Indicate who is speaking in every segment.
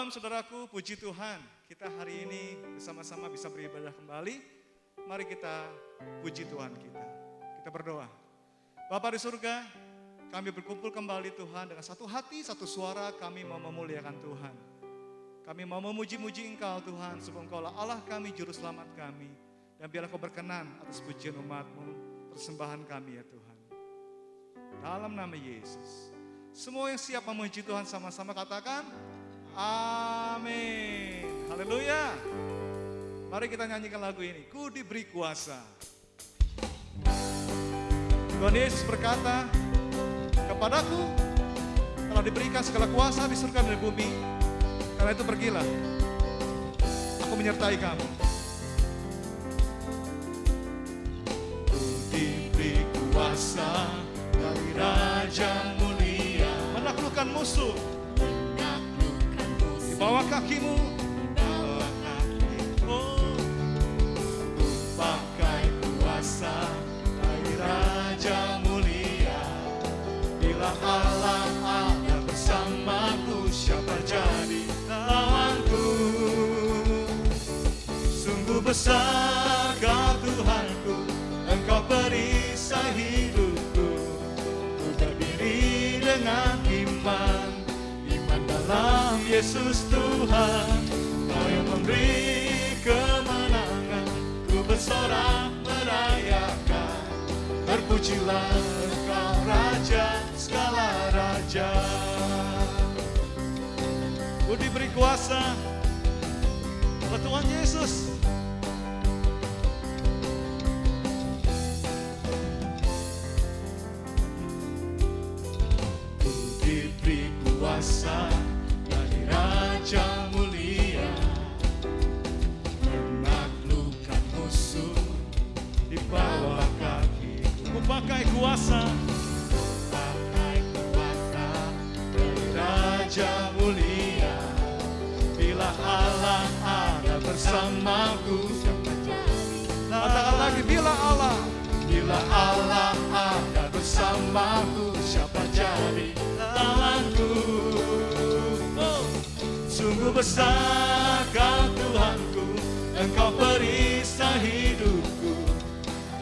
Speaker 1: Shalom saudaraku, puji Tuhan. Kita hari ini bersama-sama bisa beribadah kembali. Mari kita puji Tuhan kita. Kita berdoa. Bapa di surga, kami berkumpul kembali Tuhan dengan satu hati, satu suara kami mau memuliakan Tuhan. Kami mau memuji-muji Engkau Tuhan, sebab Engkaulah Allah kami, Juru Selamat kami. Dan biarlah Kau berkenan atas pujian umat-Mu, persembahan kami ya Tuhan. Dalam nama Yesus. Semua yang siap memuji Tuhan sama-sama katakan, amin. Haleluya. Mari kita nyanyikan lagu ini. Ku diberi kuasa. Tuhan Yesus berkata, kepadaku telah diberikan segala kuasa di surga dan di bumi. Karena itu pergilah. Aku menyertai kamu. Ku diberi kuasa dari Raja mulia. Menaklukkan musuh. Bawa kakimu, bawa kakimu. Ku pakai kuasa dari Raja mulia. Bila Allah ada bersamaku, siapa jadi lawanku? Sungguh besar Kau Tuhanku, Engkau perisai hidupku. Ku berdiri dengan iman dalam Yesus Tuhan, Kau yang memberi kemenangan. Ku bersorak merayakan, terpujilah Engkau Raja segala raja. Ku diberi kuasa oleh Tuhan Yesus. Ku diberi kuasa dari Raja mulia, menaklukkan musuh di bawah kaki. Ku pakai kuasa, pakai kuasa dari Raja mulia. Bila Allah ada bersamaku, katakan lagi, bila Allah ada bersamaku, siapa jadi lawanku? Sungguh besar Kau Tuhanku, Engkau perisai hidupku.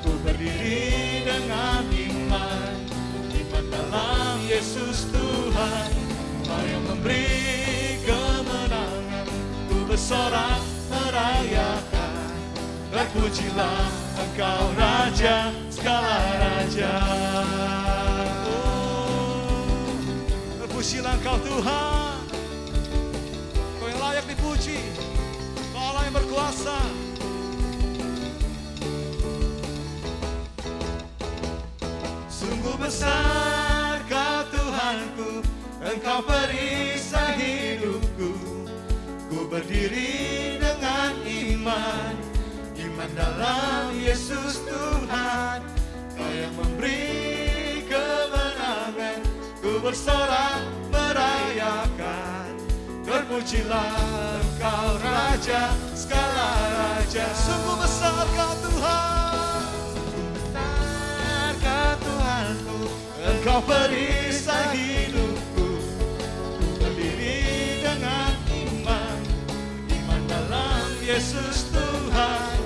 Speaker 1: Ku berdiri dengan iman dalam Yesus Tuhan, Kau yang memberi kemenangan. Ku bersorak merayakan, terpujilah Engkau Raja segala raja. Terpujilah Engkau Tuhan, Kau yang layak dipuji, Kau Allah yang berkuasa. Sungguh besar Kau Tuhanku, Engkau perisai hidupku. Ku berdiri dengan iman dalam Yesus Tuhan, Kau yang memberi kemenangan. Ku bersorak merayakan, terpujilah Engkau Raja segala raja. Sungguh besar Kau Tuhan, sungguh besar Kau Tuhanku, Engkau perisai hidupku. Ku berdiri dengan iman dalam Yesus Tuhan,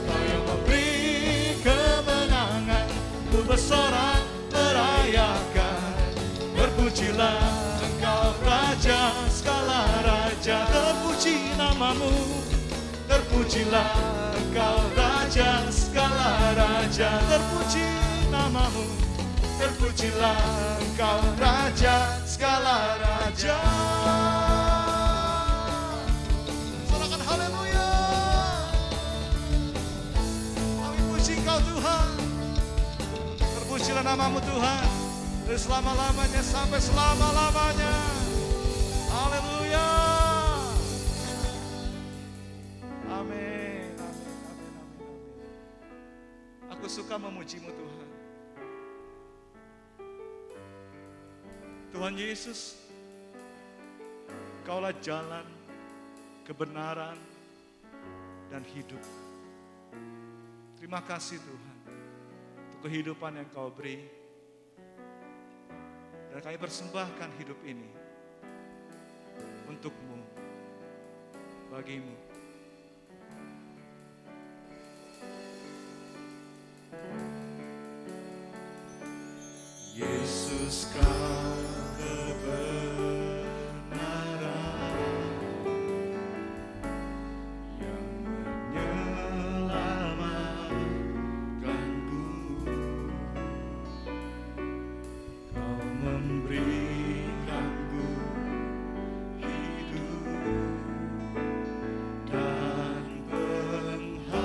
Speaker 1: Kau yang memberi kemenangan. Ku bersorak merayakan, terpujilah Engkau Raja segala raja. Terpuji namamu, terpujilah Engkau Raja segala raja. Terpuji namamu, terpujilah Engkau Raja segala raja. Sorakan haleluya. Kami puji Engkau Tuhan. Terpujilah namamu Tuhan, dari selama-lamanya sampai selama-lamanya. Haleluya. Amin, amin, amin, amin, amin. Aku suka memujimu Tuhan. Tuhan Yesus, Kaulah jalan, kebenaran, dan hidup. Terima kasih Tuhan untuk kehidupan yang Kau beri. Dan kami persembahkan hidup ini untuk-Mu. bagimu. Yesus, kau kebenaran yang menyelamatkanku. Kau memberikanku hidup dan pengharapan.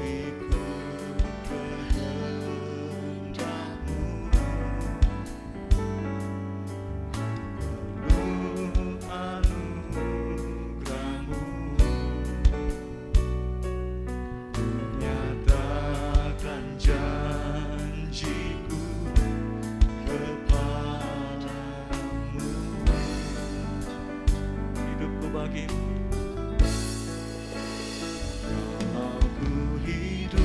Speaker 1: Ikut kehendakmu, penuh anugerahmu, nyatakan janjiku kepadamu. Hidupku bagimu. Kalau ku hidup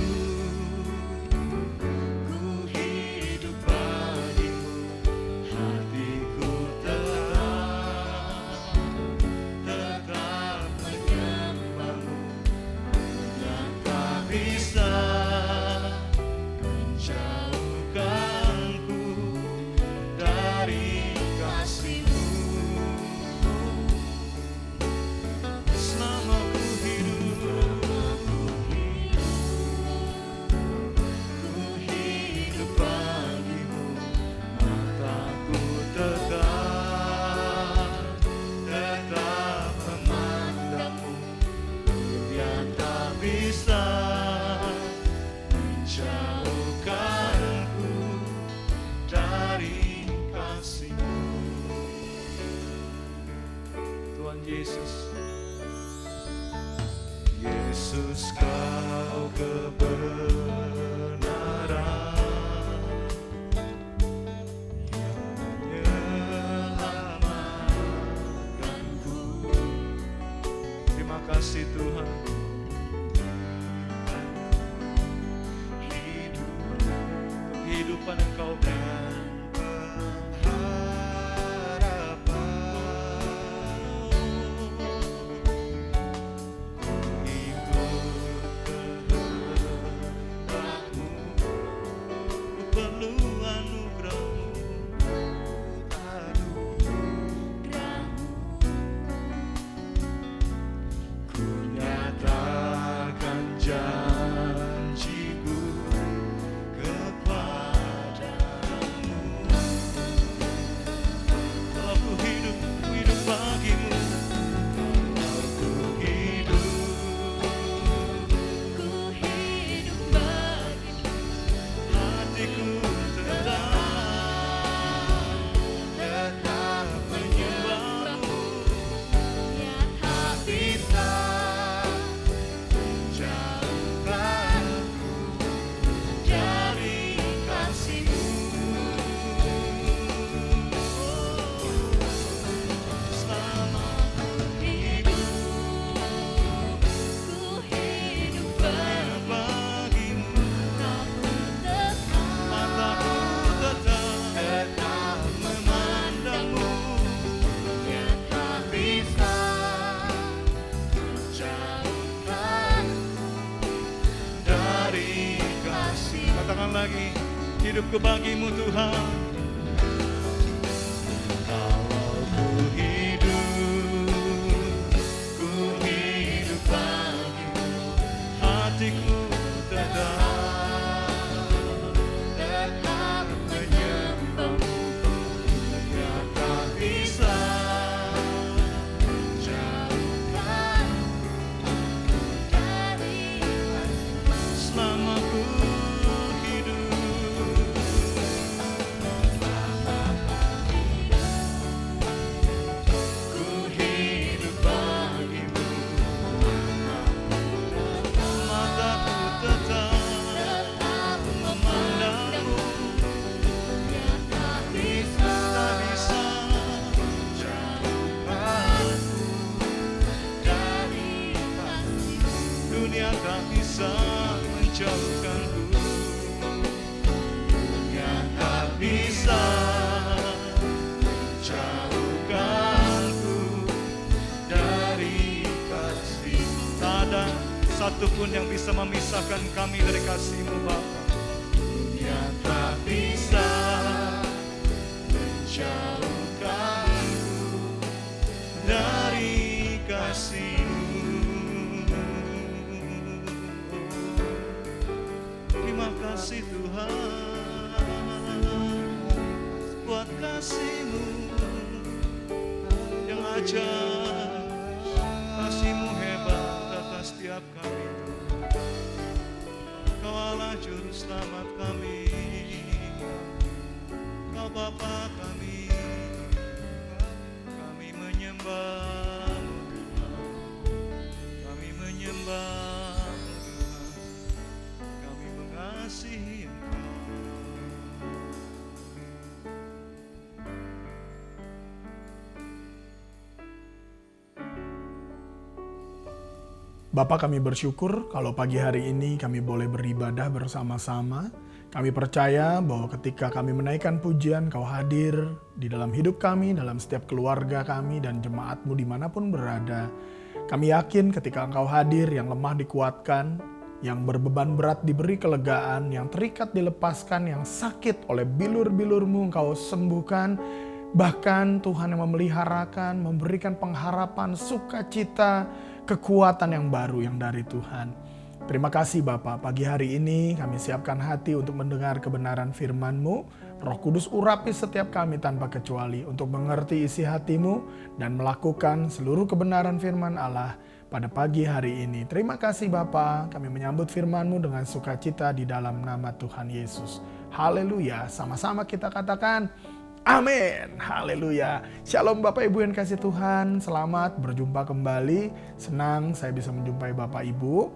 Speaker 1: bagimu, hatiku tetap menyembahmu. Yang tak bisa menjauhkanku dari kasih-Mu. Selama ku hidup bagimu, mataku tetap memandangmu. Yang tak bisa menjauhkanku dari kasih-Mu. Tuhan Yesus, Yesus, kau kebenaran yang menyelamatkanku. Terima kasih Tuhan. Kehidupan Engkau dan pengharapan. lagi hidupku bagimu Tuhan. Kalau ku hidup bagimu, hatiku tetap menyembahmu. Yang tak bisa jauhkanku dari selama ku dunia tak bisa menjauhkanku, dunia tak bisa satupun yang bisa memisahkan kami dari kasih-Mu Bapa. Dunia tak bisa menjauhkanku dari kasih-Mu. Terima kasih Tuhan buat kasih-Mu yang ajaib, kasih-Mu hebat atas setiap kami. Kau Allah juru selamat kami, Kau Bapa kami menyembah-Mu Tuhan, kami menyembah-Mu Tuhan, kami mengasihi Engkau.
Speaker 2: Bapa, kami bersyukur kalau pagi hari ini kami boleh beribadah bersama-sama. Kami percaya bahwa ketika kami menaikkan pujian, Kau hadir di dalam hidup kami, dalam setiap keluarga kami dan jemaat-Mu dimanapun berada. Kami yakin ketika Engkau hadir, yang lemah dikuatkan, yang berbeban berat diberi kelegaan, yang terikat dilepaskan, yang sakit oleh bilur-bilur-Mu Engkau sembuhkan. Bahkan Tuhan yang memeliharakan, memberikan pengharapan, sukacita, kekuatan yang baru yang dari Tuhan. Terima kasih Bapa, pagi hari ini kami siapkan hati untuk mendengar kebenaran firman-Mu. Roh Kudus urapi setiap kami tanpa kecuali untuk mengerti isi hati-Mu dan melakukan seluruh kebenaran firman Allah pada pagi hari ini. Terima kasih Bapa, kami menyambut firman-Mu dengan sukacita di dalam nama Tuhan Yesus. Haleluya, sama-sama kita katakan amin, haleluya. Shalom Bapak Ibu yang kasih Tuhan, selamat berjumpa kembali. Senang saya bisa menjumpai Bapak Ibu.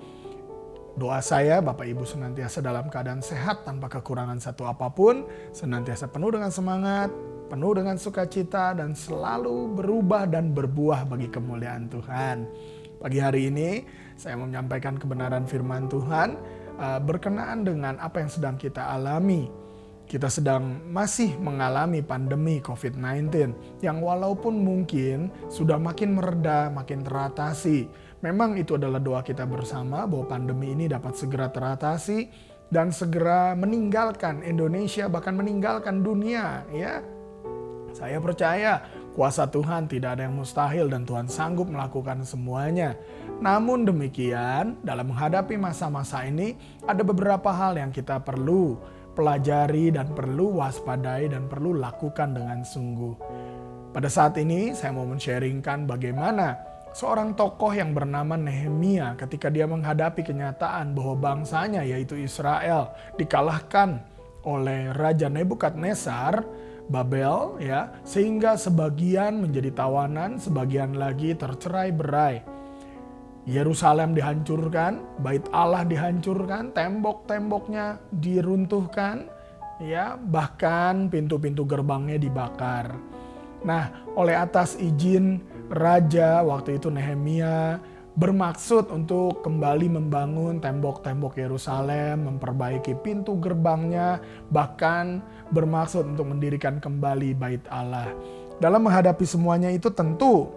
Speaker 2: Doa saya Bapak Ibu senantiasa dalam keadaan sehat tanpa kekurangan satu apapun, senantiasa penuh dengan semangat, penuh dengan sukacita, dan selalu berubah dan berbuah bagi kemuliaan Tuhan. Pagi hari ini saya mau menyampaikan kebenaran firman Tuhan berkenaan dengan apa yang sedang kita alami. Kita sedang masih mengalami pandemi COVID-19 yang walaupun mungkin sudah makin mereda, makin teratasi. Memang itu adalah doa kita bersama bahwa pandemi ini dapat segera teratasi dan segera meninggalkan Indonesia, bahkan meninggalkan dunia, ya. Saya percaya kuasa Tuhan tidak ada yang mustahil dan Tuhan sanggup melakukan semuanya. Namun demikian, dalam menghadapi masa-masa ini ada beberapa hal yang kita perlu pelajari dan perlu waspadai dan perlu lakukan dengan sungguh. Pada saat ini saya mau men-sharingkan bagaimana seorang tokoh yang bernama Nehemia ketika dia menghadapi kenyataan bahwa bangsanya yaitu Israel dikalahkan oleh Raja Nebukadnezar Babel, ya, sehingga sebagian menjadi tawanan, sebagian lagi tercerai-berai. Yerusalem dihancurkan, bait Allah dihancurkan, tembok-temboknya diruntuhkan, ya, bahkan pintu-pintu gerbangnya dibakar. Nah, oleh atas izin raja waktu itu Nehemia bermaksud untuk kembali membangun tembok-tembok Yerusalem, memperbaiki pintu gerbangnya, bahkan bermaksud untuk mendirikan kembali bait Allah. Dalam menghadapi semuanya itu tentu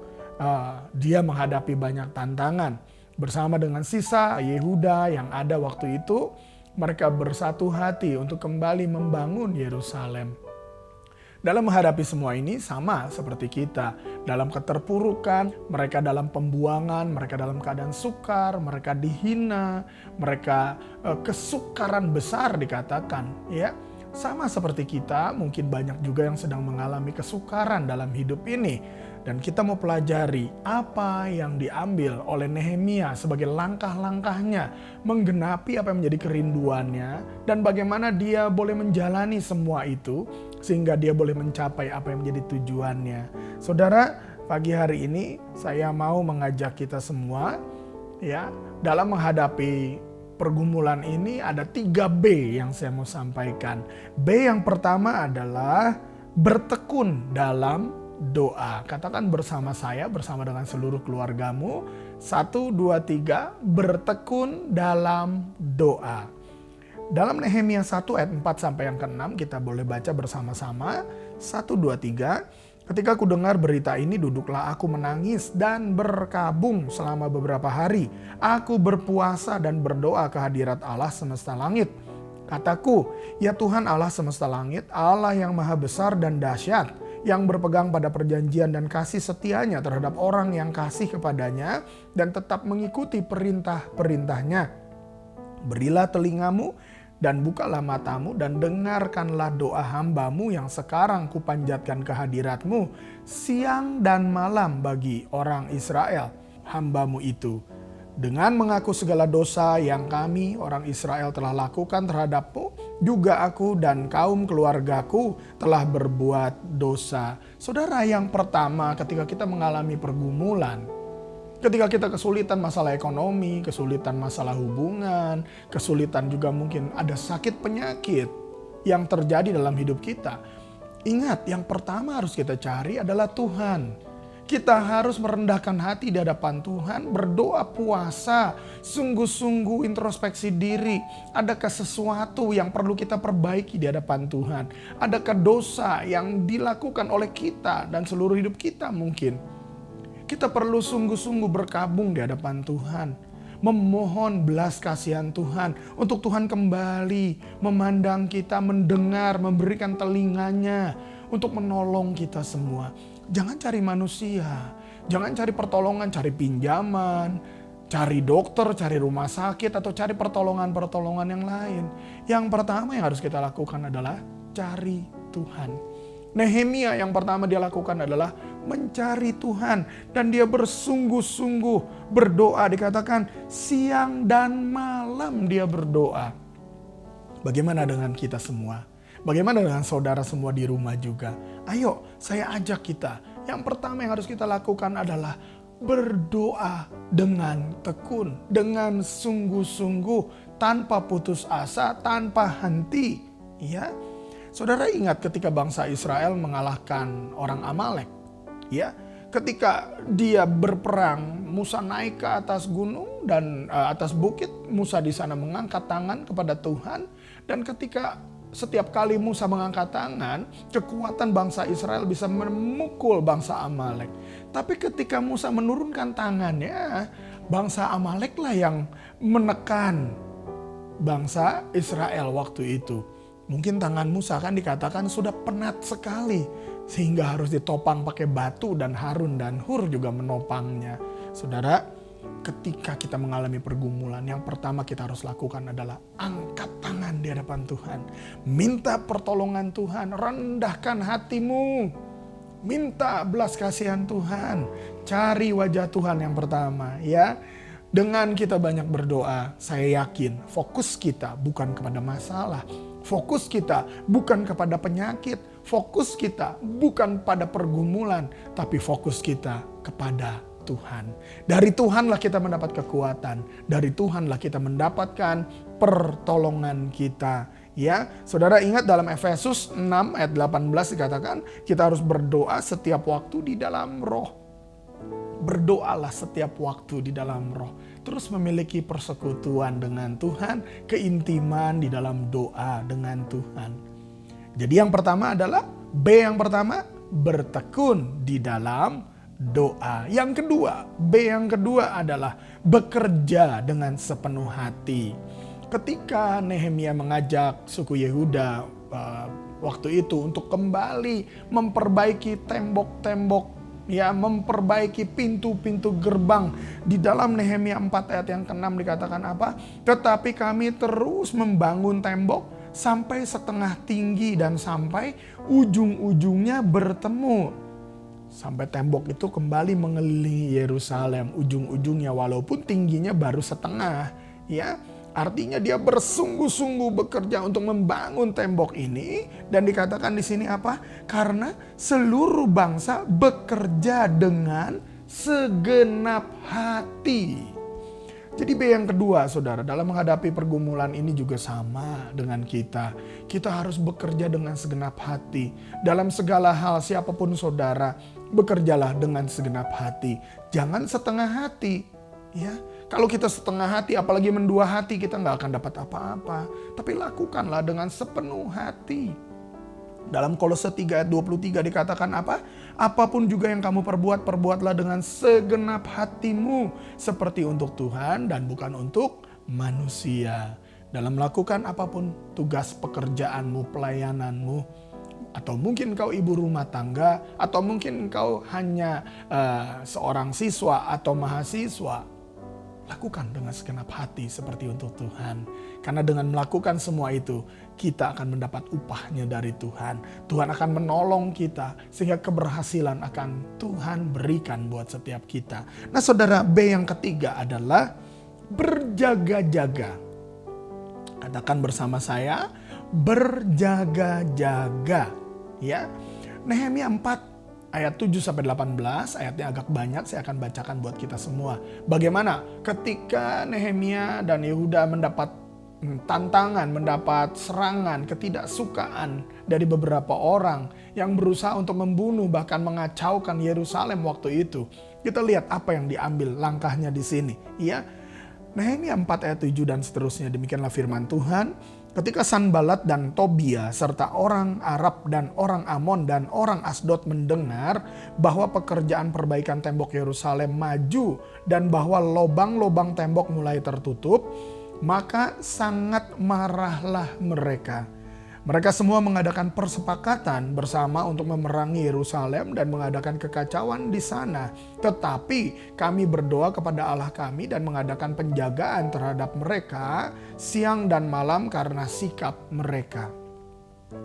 Speaker 2: dia menghadapi banyak tantangan. Bersama dengan sisa Yehuda yang ada waktu itu, mereka bersatu hati untuk kembali membangun Yerusalem. Dalam menghadapi semua ini sama seperti kita. Dalam keterpurukan, mereka dalam pembuangan, mereka dalam keadaan sukar, mereka dihina, mereka kesukaran besar dikatakan, ya. Sama seperti kita, mungkin banyak juga yang sedang mengalami kesukaran dalam hidup ini. Dan kita mau pelajari apa yang diambil oleh Nehemia sebagai langkah-langkahnya menggenapi apa yang menjadi kerinduannya dan bagaimana dia boleh menjalani semua itu sehingga dia boleh mencapai apa yang menjadi tujuannya. Saudara, pagi hari ini saya mau mengajak kita semua, ya, dalam menghadapi pergumulan ini ada 3 B yang saya mau sampaikan. B yang pertama adalah bertekun dalam doa. Katakan bersama saya, bersama dengan seluruh keluargamu. 1, 2, 3, bertekun dalam doa. Dalam Nehemia 1 ayat 4 sampai yang ke-6 kita boleh baca bersama-sama. 1, 2, 3. Ketika aku dengar berita ini, duduklah aku menangis dan berkabung selama beberapa hari. Aku berpuasa dan berdoa ke hadirat Allah semesta langit. Kataku, ya Tuhan Allah semesta langit, Allah yang maha besar dan dahsyat, yang berpegang pada perjanjian dan kasih setianya terhadap orang yang kasih kepadanya dan tetap mengikuti perintah-perintahnya. Berilah telingamu dan bukalah matamu dan dengarkanlah doa hambamu yang sekarang kupanjatkan ke hadiratmu siang dan malam bagi orang Israel, hambamu itu. Dengan mengaku segala dosa yang kami orang Israel telah lakukan terhadapmu, juga aku dan kaum keluargaku telah berbuat dosa. Saudara, yang pertama ketika kita mengalami pergumulan, ketika kita kesulitan masalah ekonomi, kesulitan masalah hubungan, kesulitan juga mungkin ada sakit penyakit yang terjadi dalam hidup kita. Ingat, yang pertama harus kita cari adalah Tuhan. Kita harus merendahkan hati di hadapan Tuhan, berdoa, puasa, sungguh-sungguh introspeksi diri. Adakah sesuatu yang perlu kita perbaiki di hadapan Tuhan? Adakah dosa yang dilakukan oleh kita dan seluruh hidup kita mungkin? Kita perlu sungguh-sungguh berkabung di hadapan Tuhan. Memohon belas kasihan Tuhan untuk Tuhan kembali memandang kita, mendengar, memberikan telinganya untuk menolong kita semua. Jangan cari manusia, jangan cari pertolongan, cari pinjaman, cari dokter, cari rumah sakit, atau cari pertolongan-pertolongan yang lain. Yang pertama yang harus kita lakukan adalah cari Tuhan. Nehemia yang pertama dia lakukan adalah mencari Tuhan. Dan dia bersungguh-sungguh berdoa, dikatakan siang dan malam dia berdoa. Bagaimana dengan kita semua? Bagaimana dengan saudara semua di rumah juga? Ayo, saya ajak kita. Yang pertama yang harus kita lakukan adalah berdoa dengan tekun, dengan sungguh-sungguh, tanpa putus asa, tanpa henti. Ya, saudara ingat ketika bangsa Israel mengalahkan orang Amalek. Ya, ketika dia berperang, Musa naik ke atas gunung dan atas bukit. Musa di sana mengangkat tangan kepada Tuhan, dan ketika setiap kali Musa mengangkat tangan, kekuatan bangsa Israel bisa memukul bangsa Amalek. Tapi ketika Musa menurunkan tangannya, bangsa Amalek lah yang menekan bangsa Israel waktu itu. Mungkin tangan Musa kan dikatakan sudah penat sekali, sehingga harus ditopang pakai batu, dan Harun dan Hur juga menopangnya. Saudara, ketika kita mengalami pergumulan, yang pertama kita harus lakukan adalah angkat tangan di hadapan Tuhan. Minta pertolongan Tuhan, rendahkan hatimu. Minta belas kasihan Tuhan. Cari wajah Tuhan yang pertama, ya. Dengan kita banyak berdoa, saya yakin fokus kita bukan kepada masalah. Fokus kita bukan kepada penyakit. Fokus kita bukan pada pergumulan, tapi fokus kita kepada Tuhan. Dari Tuhanlah kita mendapat kekuatan. Dari Tuhanlah kita mendapatkan pertolongan kita. Ya, saudara ingat dalam Efesus 6 ayat 18 dikatakan kita harus berdoa setiap waktu di dalam roh. Berdoalah setiap waktu di dalam roh. Terus memiliki persekutuan dengan Tuhan, keintiman di dalam doa dengan Tuhan. Jadi yang pertama adalah B yang pertama, bertekun di dalam doa. Yang kedua, B yang kedua adalah bekerja dengan sepenuh hati. Ketika Nehemia mengajak suku Yehuda waktu itu untuk kembali memperbaiki tembok-tembok, ya, memperbaiki pintu-pintu gerbang. Di dalam Nehemia 4 ayat yang ke-6 dikatakan apa? Tetapi kami terus membangun tembok sampai setengah tinggi dan sampai ujung-ujungnya bertemu. Sampai tembok itu kembali mengelilingi Yerusalem ujung-ujungnya, walaupun tingginya baru setengah, ya. Artinya dia bersungguh-sungguh bekerja untuk membangun tembok ini, dan dikatakan di sini apa? Karena seluruh bangsa bekerja dengan segenap hati. Jadi B yang kedua, saudara, dalam menghadapi pergumulan ini juga sama dengan kita. Kita harus bekerja dengan segenap hati. Dalam segala hal, siapapun saudara, bekerjalah dengan segenap hati. Jangan setengah hati, ya. Kalau kita setengah hati, apalagi mendua hati, kita nggak akan dapat apa-apa. Tapi lakukanlah dengan sepenuh hati. Dalam Kolose 3 ayat 23 dikatakan apa? Apapun juga yang kamu perbuat, perbuatlah dengan segenap hatimu seperti untuk Tuhan dan bukan untuk manusia. Dalam melakukan apapun tugas pekerjaanmu, pelayananmu, atau mungkin kau ibu rumah tangga, atau mungkin kau hanya seorang siswa atau mahasiswa, lakukan dengan segenap hati seperti untuk Tuhan. Karena dengan melakukan semua itu, kita akan mendapat upahnya dari Tuhan. Tuhan akan menolong kita sehingga keberhasilan akan Tuhan berikan buat setiap kita. Nah saudara, B yang ketiga adalah berjaga-jaga. Katakan bersama saya, berjaga-jaga. Ya, Nehemia 4 ayat 7-18, ayatnya agak banyak, saya akan bacakan buat kita semua. Bagaimana ketika Nehemia dan Yehuda mendapat tantangan, mendapat serangan, ketidaksukaan dari beberapa orang yang berusaha untuk membunuh bahkan mengacaukan Yerusalem waktu itu. Kita lihat apa yang diambil langkahnya di sini. Ya, Nehemia 4 ayat 7 dan seterusnya, demikianlah firman Tuhan. Ketika Sanbalat dan Tobia serta orang Arab dan orang Amon dan orang Asdod mendengar bahwa pekerjaan perbaikan tembok Yerusalem maju dan bahwa lobang-lobang tembok mulai tertutup, maka sangat marahlah mereka. Mereka semua mengadakan persepakatan bersama untuk memerangi Yerusalem dan mengadakan kekacauan di sana. Tetapi kami berdoa kepada Allah kami dan mengadakan penjagaan terhadap mereka siang dan malam karena sikap mereka.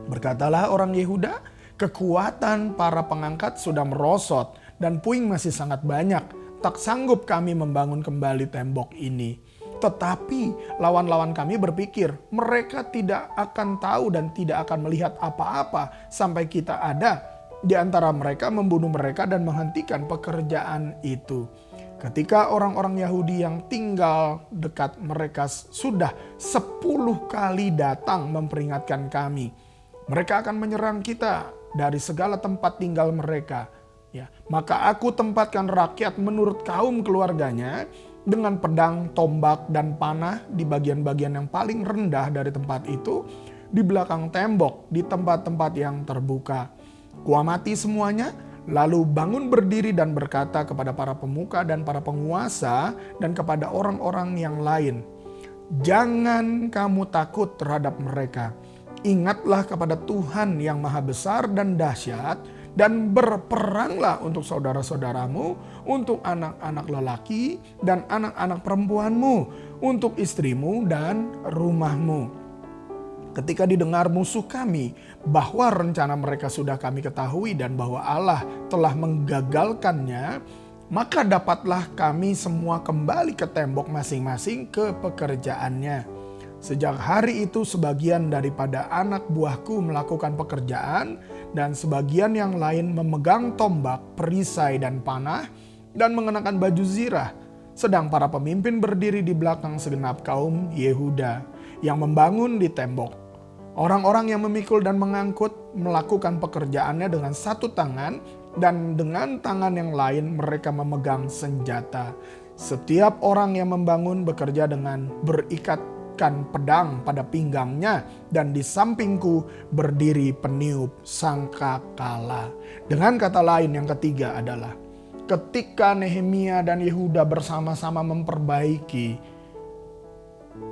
Speaker 2: Berkatalah orang Yehuda, kekuatan para pengangkat sudah merosot dan puing masih sangat banyak. Tak sanggup kami membangun kembali tembok ini. Tetapi lawan-lawan kami berpikir mereka tidak akan tahu dan tidak akan melihat apa-apa sampai kita ada di antara mereka membunuh mereka dan menghentikan pekerjaan itu. Ketika orang-orang Yahudi yang tinggal dekat mereka sudah 10 kali datang memperingatkan kami, mereka akan menyerang kita dari segala tempat tinggal mereka. Ya, maka aku tempatkan rakyat menurut kaum keluarganya dengan pedang, tombak, dan panah di bagian-bagian yang paling rendah dari tempat itu, di belakang tembok, di tempat-tempat yang terbuka. Kuamati semuanya, lalu bangun berdiri dan berkata kepada para pemuka dan para penguasa dan kepada orang-orang yang lain, jangan kamu takut terhadap mereka. Ingatlah kepada Tuhan yang maha besar dan dahsyat, dan berperanglah untuk saudara-saudaramu, untuk anak-anak lelaki dan anak-anak perempuanmu, untuk istrimu dan rumahmu. Ketika didengar musuh kami bahwa rencana mereka sudah kami ketahui dan bahwa Allah telah menggagalkannya, maka dapatlah kami semua kembali ke tembok masing-masing ke pekerjaannya. Sejak hari itu sebagian daripada anak buahku melakukan pekerjaan dan sebagian yang lain memegang tombak, perisai dan panah dan mengenakan baju zirah. Sedang para pemimpin berdiri di belakang segenap kaum Yehuda yang membangun di tembok. Orang-orang yang memikul dan mengangkut melakukan pekerjaannya dengan satu tangan dan dengan tangan yang lain mereka memegang senjata. Setiap orang yang membangun bekerja dengan berikatkan pedang pada pinggangnya dan di sampingku berdiri peniup sangkakala. Dengan kata lain yang ketiga adalah ketika Nehemia dan Yehuda bersama-sama memperbaiki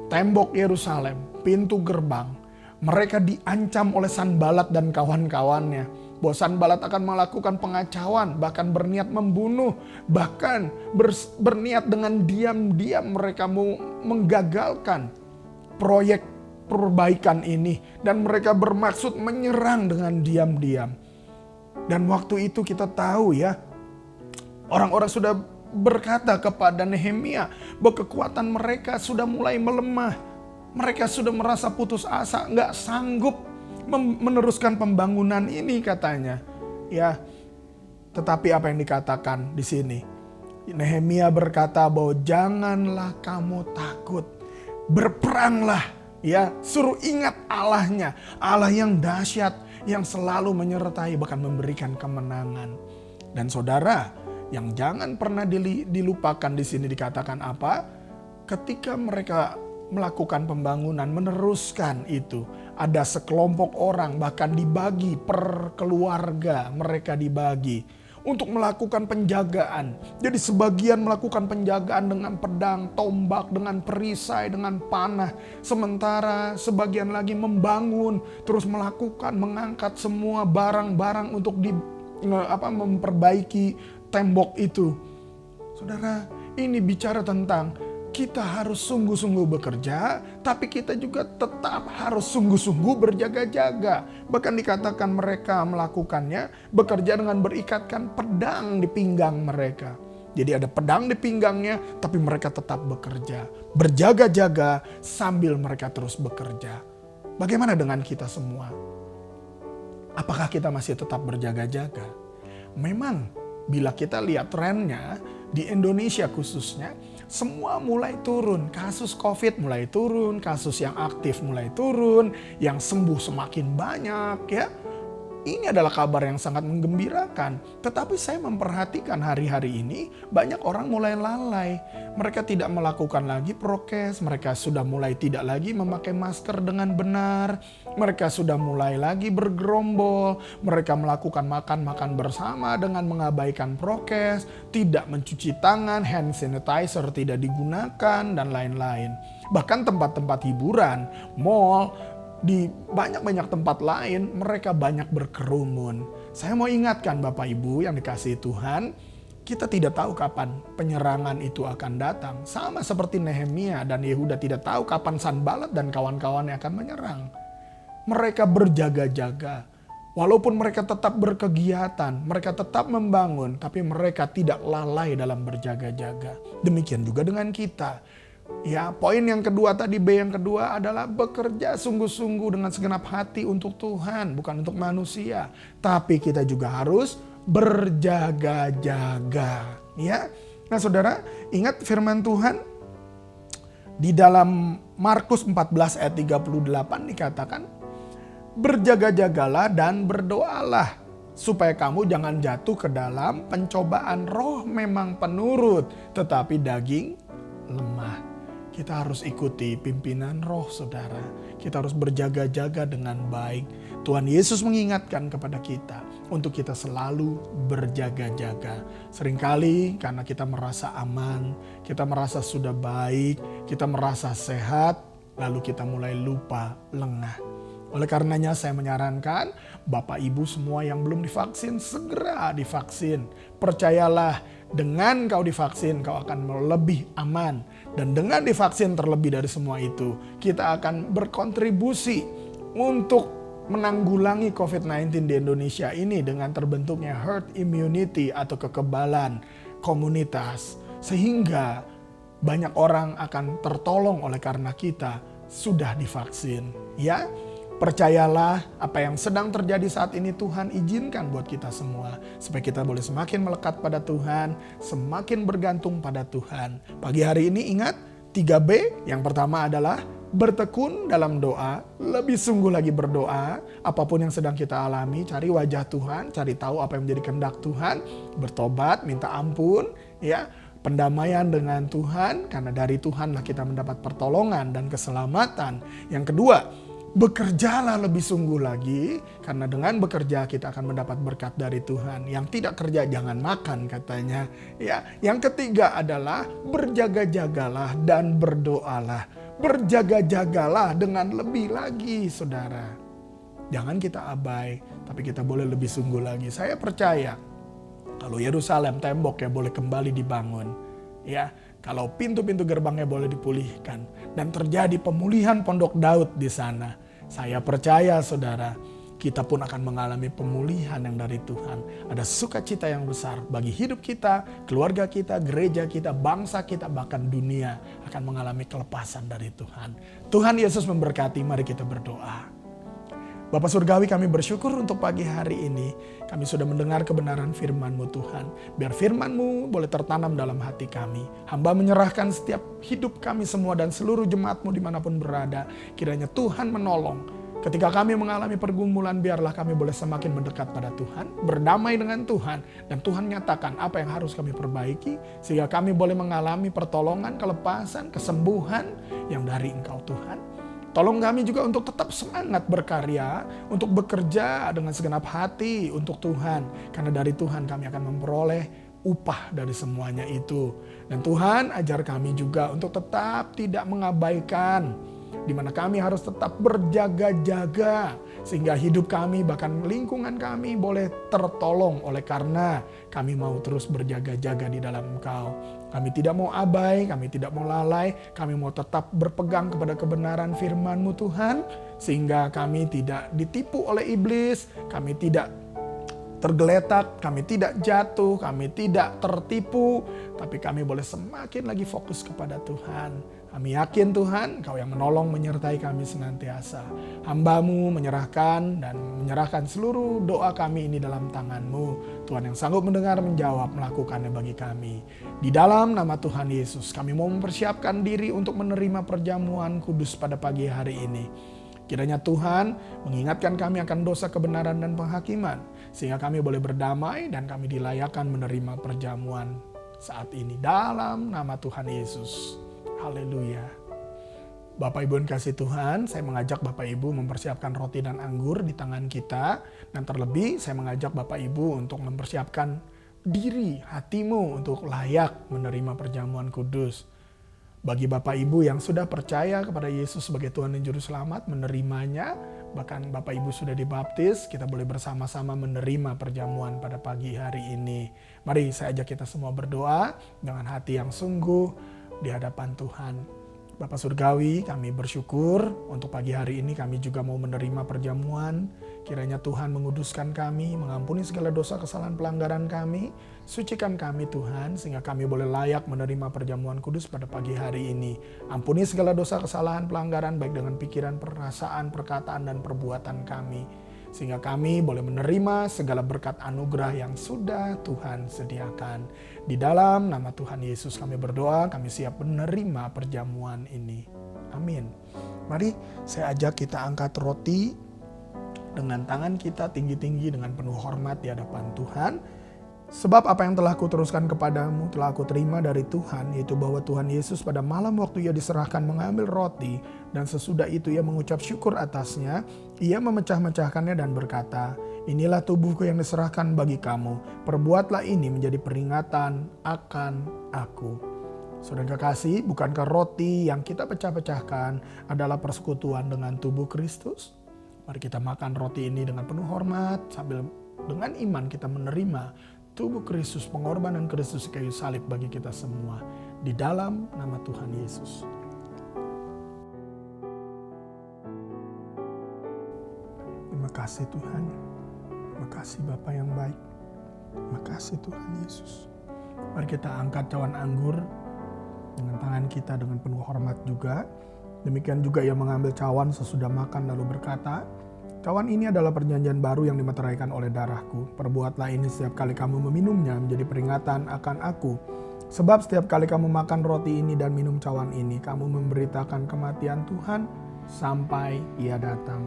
Speaker 2: tembok Yerusalem, pintu gerbang, mereka diancam oleh Sanbalat dan kawan-kawannya bahwa Sanbalat akan melakukan pengacauan, bahkan berniat membunuh, bahkan berniat dengan diam-diam mereka mau menggagalkan proyek perbaikan ini, dan mereka bermaksud menyerang dengan diam-diam. Dan waktu itu kita tahu ya, orang-orang sudah berkata kepada Nehemia bahwa kekuatan mereka sudah mulai melemah. Mereka sudah merasa putus asa, nggak sanggup meneruskan pembangunan ini katanya. Ya, tetapi apa yang dikatakan di sini? Nehemia berkata bahwa janganlah kamu takut. Berperanglah, ya, suruh ingat Allahnya, Allah yang dahsyat, yang selalu menyertai bahkan memberikan kemenangan. Dan saudara, yang jangan pernah dilupakan di sini dikatakan apa? Ketika mereka melakukan pembangunan, meneruskan itu, ada sekelompok orang bahkan dibagi per keluarga, mereka dibagi untuk melakukan penjagaan. Jadi sebagian melakukan penjagaan dengan pedang, tombak, dengan perisai, dengan panah. Sementara sebagian lagi membangun, terus mengangkat semua barang-barang untuk memperbaiki tembok itu. Saudara, ini bicara tentang kita harus sungguh-sungguh bekerja, tapi kita juga tetap harus sungguh-sungguh berjaga-jaga. Bahkan dikatakan mereka melakukannya bekerja dengan berikatkan pedang di pinggang mereka. Jadi ada pedang di pinggangnya, tapi mereka tetap bekerja. Berjaga-jaga sambil mereka terus bekerja. Bagaimana dengan kita semua? Apakah kita masih tetap berjaga-jaga? Memang bila kita lihat trennya di Indonesia khususnya, semua mulai turun. Kasus COVID mulai turun, kasus yang aktif mulai turun, yang sembuh semakin banyak ya. Ini adalah kabar yang sangat menggembirakan. Tetapi saya memperhatikan hari-hari ini banyak orang mulai lalai. Mereka tidak melakukan lagi prokes, mereka sudah mulai tidak lagi memakai masker dengan benar. Mereka sudah mulai lagi bergerombol, mereka melakukan makan-makan bersama dengan mengabaikan prokes, tidak mencuci tangan, hand sanitizer tidak digunakan, dan lain-lain. Bahkan tempat-tempat hiburan, mall, di banyak-banyak tempat lain mereka banyak berkerumun. Saya mau ingatkan Bapak Ibu yang dikasihi Tuhan, kita tidak tahu kapan penyerangan itu akan datang. Sama seperti Nehemia dan Yehuda tidak tahu kapan Sanbalat dan kawan-kawannya akan menyerang. Mereka berjaga-jaga. Walaupun mereka tetap berkegiatan, mereka tetap membangun, tapi mereka tidak lalai dalam berjaga-jaga. Demikian juga dengan kita. Ya, poin yang kedua tadi, B yang kedua adalah bekerja sungguh-sungguh dengan segenap hati untuk Tuhan, bukan untuk manusia. Tapi kita juga harus berjaga-jaga. Ya, nah saudara, ingat firman Tuhan di dalam Markus 14 ayat 38 dikatakan, berjaga-jagalah dan berdoalah supaya kamu jangan jatuh ke dalam pencobaan. Roh memang penurut, tetapi daging lemah. Kita harus ikuti pimpinan roh, saudara. Kita harus berjaga-jaga dengan baik. Tuhan Yesus mengingatkan kepada kita untuk kita selalu berjaga-jaga. Seringkali karena kita merasa aman, kita merasa sudah baik, kita merasa sehat, lalu kita mulai lupa, lengah. Oleh karenanya saya menyarankan Bapak Ibu semua yang belum divaksin, segera divaksin. Percayalah, dengan kau divaksin kau akan lebih aman. Dan dengan divaksin terlebih dari semua itu, kita akan berkontribusi untuk menanggulangi COVID-19 di Indonesia ini dengan terbentuknya herd immunity atau kekebalan komunitas. Sehingga banyak orang akan tertolong oleh karena kita sudah divaksin. Ya, percayalah apa yang sedang terjadi saat ini Tuhan izinkan buat kita semua. Supaya kita boleh semakin melekat pada Tuhan, semakin bergantung pada Tuhan. Pagi hari ini ingat 3B. Yang pertama adalah bertekun dalam doa, lebih sungguh lagi berdoa. Apapun yang sedang kita alami, cari wajah Tuhan, cari tahu apa yang menjadi kehendak Tuhan, bertobat, minta ampun, ya. Pendamaian dengan Tuhan, karena dari Tuhanlah kita mendapat pertolongan dan keselamatan. Yang kedua, bekerjalah lebih sungguh lagi, karena dengan bekerja kita akan mendapat berkat dari Tuhan. Yang tidak kerja jangan makan katanya. Ya, yang ketiga adalah berjaga-jagalah dan berdoalah. Berjaga-jagalah dengan lebih lagi, saudara. Jangan kita abai, tapi kita boleh lebih sungguh lagi. Saya percaya kalau Yerusalem temboknya boleh kembali dibangun, ya. Kalau pintu-pintu gerbangnya boleh dipulihkan dan terjadi pemulihan Pondok Daud di sana, saya percaya saudara, kita pun akan mengalami pemulihan yang dari Tuhan. Ada sukacita yang besar bagi hidup kita, keluarga kita, gereja kita, bangsa kita, bahkan dunia akan mengalami kelepasan dari Tuhan. Tuhan Yesus memberkati, mari kita berdoa. Bapa Surgawi, kami bersyukur untuk pagi hari ini. Kami sudah mendengar kebenaran firman-Mu Tuhan. Biar firman-Mu boleh tertanam dalam hati kami. Hamba menyerahkan setiap hidup kami semua dan seluruh jemaat-Mu dimanapun berada. Kiranya Tuhan menolong. Ketika kami mengalami pergumulan, biarlah kami boleh semakin mendekat pada Tuhan. Berdamai dengan Tuhan. Dan Tuhan nyatakan apa yang harus kami perbaiki. Sehingga kami boleh mengalami pertolongan, kelepasan, kesembuhan yang dari Engkau Tuhan. Tolong kami juga untuk tetap semangat berkarya, untuk bekerja dengan segenap hati untuk Tuhan. Karena dari Tuhan kami akan memperoleh upah dari semuanya itu. Dan Tuhan ajar kami juga untuk tetap tidak mengabaikan, di mana kami harus tetap berjaga-jaga, sehingga hidup kami bahkan lingkungan kami boleh tertolong oleh karena kami mau terus berjaga-jaga di dalam Engkau. Kami tidak mau abai, kami tidak mau lalai, kami mau tetap berpegang kepada kebenaran firman-Mu Tuhan, sehingga kami tidak ditipu oleh iblis, kami tidak tergeletak, kami tidak jatuh, kami tidak tertipu, tapi kami boleh semakin lagi fokus kepada Tuhan. Kami yakin Tuhan, Engkau yang menolong menyertai kami senantiasa. Hamba-Mu menyerahkan dan menyerahkan seluruh doa kami ini dalam tangan-Mu. Tuhan yang sanggup mendengar, menjawab, melakukannya bagi kami. Di dalam nama Tuhan Yesus, kami mau mempersiapkan diri untuk menerima perjamuan kudus pada pagi hari ini. Kiranya Tuhan mengingatkan kami akan dosa, kebenaran, dan penghakiman, sehingga kami boleh berdamai dan kami dilayakkan menerima perjamuan saat ini. Dalam nama Tuhan Yesus. Haleluya. Bapak Ibu yang kasih Tuhan, saya mengajak Bapak Ibu mempersiapkan roti dan anggur di tangan kita. Dan terlebih saya mengajak Bapak Ibu untuk mempersiapkan diri, hatimu untuk layak menerima perjamuan kudus. Bagi Bapak Ibu yang sudah percaya kepada Yesus sebagai Tuhan dan Juru Selamat, menerimanya, bahkan Bapak Ibu sudah dibaptis, kita boleh bersama-sama menerima perjamuan pada pagi hari ini. Mari saya ajak kita semua berdoa dengan hati yang sungguh di hadapan Tuhan. Bapa Surgawi, kami bersyukur untuk pagi hari ini kami juga mau menerima perjamuan. Kiranya Tuhan menguduskan kami, mengampuni segala dosa, kesalahan, pelanggaran kami. Sucikan kami Tuhan, sehingga kami boleh layak menerima perjamuan kudus pada pagi hari ini. Ampuni segala dosa, kesalahan, pelanggaran, baik dengan pikiran, perasaan, perkataan, dan perbuatan kami. Sehingga kami boleh menerima segala berkat anugerah yang sudah Tuhan sediakan. Di dalam nama Tuhan Yesus kami berdoa, kami siap menerima perjamuan ini. Amin. Mari saya ajak kita angkat roti dengan tangan kita tinggi-tinggi dengan penuh hormat di hadapan Tuhan. Sebab apa yang telah kuteruskan kepadamu telah aku terima dari Tuhan, yaitu bahwa Tuhan Yesus pada malam waktu ia diserahkan mengambil roti, dan sesudah itu ia mengucap syukur atasnya, ia memecah-mecahkannya dan berkata, "Inilah tubuhku yang diserahkan bagi kamu, perbuatlah ini menjadi peringatan akan aku." Saudara kekasih, bukankah roti yang kita pecah-pecahkan adalah persekutuan dengan tubuh Kristus? Mari kita makan roti ini dengan penuh hormat, sambil dengan iman kita menerima tubuh Kristus, pengorbanan Kristus kayu salib bagi kita semua. Di dalam nama Tuhan Yesus. Terima kasih Tuhan. Terima kasih Bapa yang baik. Terima kasih Tuhan Yesus. Mari kita angkat cawan anggur dengan tangan kita dengan penuh hormat juga. Demikian juga ia mengambil cawan sesudah makan lalu berkata, "Cawan ini adalah perjanjian baru yang dimeteraikan oleh darahku. Perbuatlah ini setiap kali kamu meminumnya menjadi peringatan akan aku. Sebab setiap kali kamu makan roti ini dan minum cawan ini, kamu memberitakan kematian Tuhan sampai ia datang."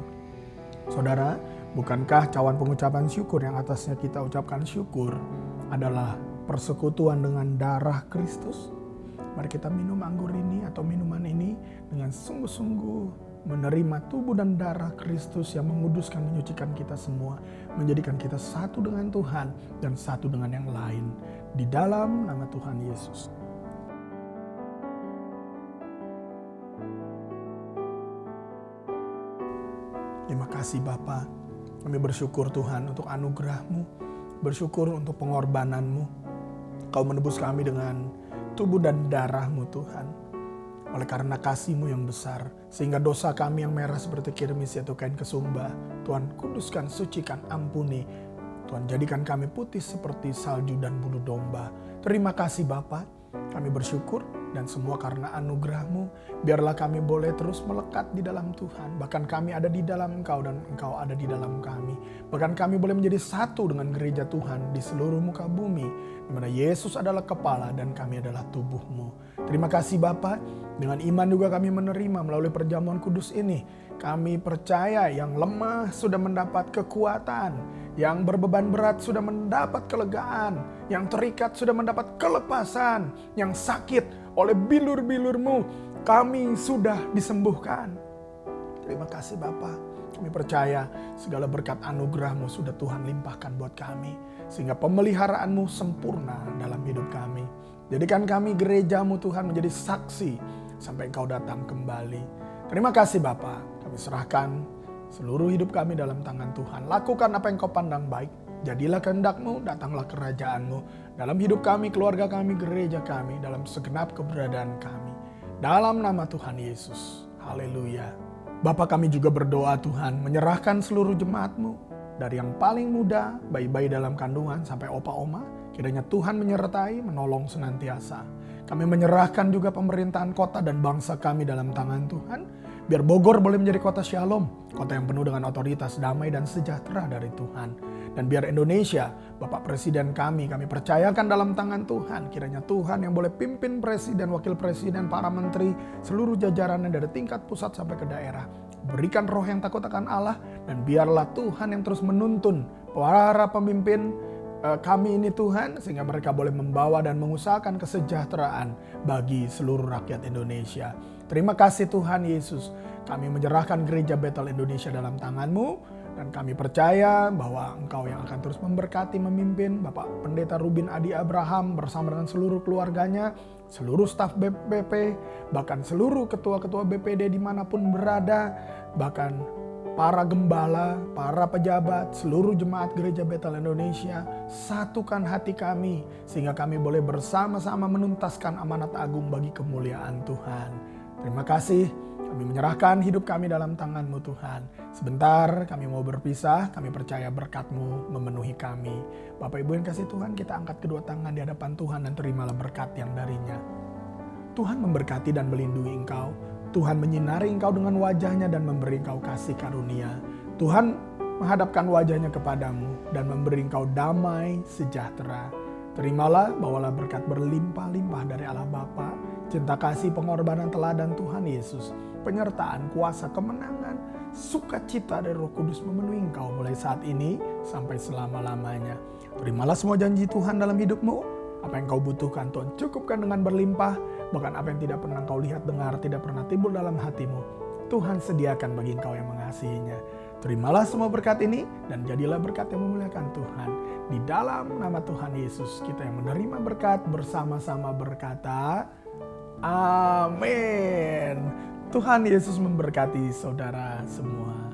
Speaker 2: Saudara, bukankah cawan pengucapan syukur yang atasnya kita ucapkan syukur adalah persekutuan dengan darah Kristus? Mari kita minum anggur ini atau minuman ini dengan sungguh-sungguh menerima tubuh dan darah Kristus yang menguduskan, menyucikan kita semua, menjadikan kita satu dengan Tuhan dan satu dengan yang lain. Di dalam nama Tuhan Yesus. Terima kasih Bapa. Kami bersyukur Tuhan untuk anugerah-Mu, bersyukur untuk pengorbanan-Mu. Kau menebus kami dengan tubuh dan darah-Mu Tuhan. Oleh karena kasih-Mu yang besar, sehingga dosa kami yang merah seperti kirmis atau kain kesumba, Tuhan kuduskan, sucikan, ampuni. Tuhan jadikan kami putih seperti salju dan bulu domba. Terima kasih Bapa, kami bersyukur dan semua karena anugerah-Mu. Biarlah kami boleh terus melekat di dalam Tuhan. Bahkan kami ada di dalam Engkau dan Engkau ada di dalam kami. Bahkan kami boleh menjadi satu dengan gereja Tuhan di seluruh muka bumi, di mana Yesus adalah kepala dan kami adalah tubuh-Mu. Terima kasih Bapa, dengan iman juga kami menerima melalui perjamuan kudus ini. Kami percaya yang lemah sudah mendapat kekuatan, yang berbeban berat sudah mendapat kelegaan, yang terikat sudah mendapat kelepasan, yang sakit oleh bilur-bilur-Mu kami sudah disembuhkan. Terima kasih Bapa. Kami percaya segala berkat anugerah-Mu sudah Tuhan limpahkan buat kami. Sehingga pemeliharaan-Mu sempurna dalam hidup kami. Jadikan kami gereja-Mu Tuhan menjadi saksi sampai Engkau datang kembali. Terima kasih Bapa. Kami serahkan seluruh hidup kami dalam tangan Tuhan. Lakukan apa yang Kau pandang baik. Jadilah kehendak-Mu, datanglah kerajaan-Mu. Dalam hidup kami, keluarga kami, gereja kami, dalam segenap keberadaan kami. Dalam nama Tuhan Yesus. Haleluya. Bapa, kami juga berdoa Tuhan, menyerahkan seluruh jemaat-Mu. Dari yang paling muda, bayi-bayi dalam kandungan, sampai opa-oma. Kiranya Tuhan menyertai, menolong senantiasa. Kami menyerahkan juga pemerintahan kota dan bangsa kami dalam tangan Tuhan. Biar Bogor boleh menjadi kota Shalom. Kota yang penuh dengan otoritas damai dan sejahtera dari Tuhan. Dan biar Indonesia, Bapak Presiden kami percayakan dalam tangan Tuhan. Kiranya Tuhan yang boleh pimpin presiden, wakil presiden, para menteri, seluruh jajarannya dari tingkat pusat sampai ke daerah. Berikan roh yang takut akan Allah. Dan biarlah Tuhan yang terus menuntun para pemimpin kami ini Tuhan. Sehingga mereka boleh membawa dan mengusahakan kesejahteraan bagi seluruh rakyat Indonesia. Terima kasih Tuhan Yesus. Kami menyerahkan gereja Bethel Indonesia dalam tangan-Mu. Dan kami percaya bahwa Engkau yang akan terus memberkati, memimpin Bapak Pendeta Rubin Adi Abraham bersama dengan seluruh keluarganya, seluruh staf BP, bahkan seluruh ketua-ketua BPD dimanapun berada, bahkan para gembala, para pejabat, seluruh jemaat gereja Bethel Indonesia, satukan hati kami sehingga kami boleh bersama-sama menuntaskan amanat agung bagi kemuliaan Tuhan. Terima kasih. Kami menyerahkan hidup kami dalam tangan-Mu Tuhan. Sebentar kami mau berpisah, kami percaya berkat-Mu memenuhi kami. Bapak Ibu yang kasih Tuhan, kita angkat kedua tangan di hadapan Tuhan dan terimalah berkat yang darinya. Tuhan memberkati dan melindungi engkau. Tuhan menyinari engkau dengan wajahnya dan memberi engkau kasih karunia. Tuhan menghadapkan wajahnya kepadamu dan memberi engkau damai sejahtera. Terimalah, bawalah berkat berlimpah-limpah dari Allah Bapa, cinta kasih, pengorbanan teladan Tuhan Yesus, penyertaan, kuasa, kemenangan, sukacita dari Roh Kudus memenuhi engkau mulai saat ini sampai selama-lamanya. Terimalah semua janji Tuhan dalam hidupmu. Apa yang kau butuhkan Tuhan cukupkan dengan berlimpah. Bahkan apa yang tidak pernah kau lihat, dengar, tidak pernah timbul dalam hatimu, Tuhan sediakan bagi engkau yang mengasihinya. Terimalah semua berkat ini dan jadilah berkat yang memuliakan Tuhan. Di dalam nama Tuhan Yesus kita yang menerima berkat bersama-sama berkata, amin. Tuhan Yesus memberkati saudara semua.